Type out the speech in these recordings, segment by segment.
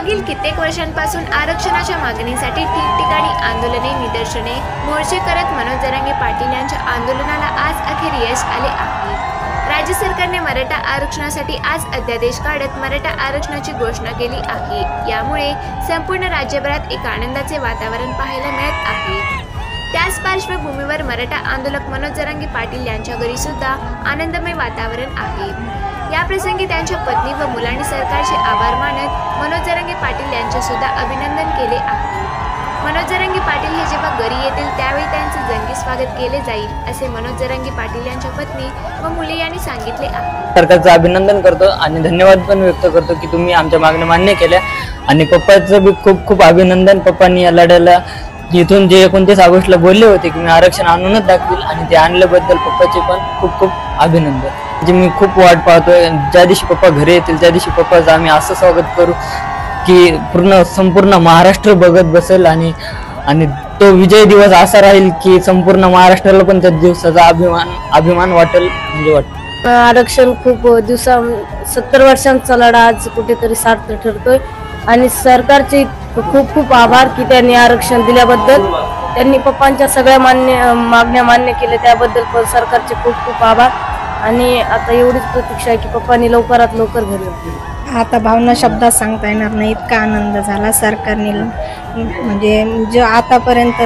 मागील कित्येक वर्षांपासून आरक्षणाच्या मागणीसाठी ठिकठिकाणी आंदोलने, निदर्शने, मोर्चे करत मनोज जरांगे पाटील यांच्या आंदोलनाला आज अखेर यश आले आहे। राज्य सरकारने मराठा आरक्षणासाठी आज अध्यादेश काढत मराठा आरक्षणाची घोषणा केली आहे। यामुळे संपूर्ण राज्यभरात एक आनंदाचे वातावरण पाहायला मिळत आहे। त्याच पार्श्वभूमीवर मराठा आंदोलक मनोज जरांगे पाटील यांच्या घरी सुद्धा आनंदमय वातावरण आहे। या प्रसंगी त्यांच्या पत्नी व मुलांनी सरकारचे आभार मानत मनोज जरांगे पाटील यांचे सुद्धा अभिनंदन केले आहे। मनोज जरांगे पाटील हे जेव्हा घरी येतील त्यावेळी त्यांचे जंगी स्वागत केले जाईल, असे मनोज जरांगे पाटील यांच्या पत्नी व मुले यांनी सांगितले आहे। सरकारचं अभिनंदन करतो आणि धन्यवाद पण व्यक्त करतो की तुम्ही आमच्या मागण्या मान्य केल्या आणि पप्पाचं बी खूप खूप अभिनंदन। पप्पांनी या लढ्याला इथून जे 29 ऑगस्टला बोलले होते की मी आरक्षण आणूनच दाखवील आणि ते आणल्याबद्दल पप्पाचे पण खूप खूप अभिनंदन। म्हणजे मी खूप वाट पाहतोय ज्या दिवशी पप्पा घरी येतील त्या दिवशी पप्पाचं आम्ही असं स्वागत करू की संपूर्ण महाराष्ट्र बघत बसेल आणि तो विजय दिवस असा राहील की संपूर्ण महाराष्ट्राला पण त्या दिवसाचा अभिमान वाटेल। म्हणजे वाटतं आरक्षण खूप 70 वर्षांचा लढा आज कुठेतरी सार्थ ठरतोय आणि सरकारचे खूप खूप आभार की त्यांनी आरक्षण दिल्याबद्दल, त्यांनी पप्पांच्या सगळ्या मागण्या मान्य केल्या त्याबद्दल सरकारचे खूप खूप आभार। आणि आता एवढीच प्रतीक्षा आहे की पप्पांनी लवकरात लवकर घरी येतील। आता भावना शब्दात सांगता येणार नाही, इतका आनंद झाला सरकारने। म्हणजे जो आतापर्यंत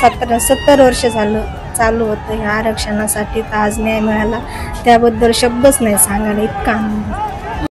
70 वर्ष चालू होतं ह्या आरक्षणासाठी, तर आज न्याय मिळाला त्याबद्दल शब्दच नाही सांगायला, इतका आनंद।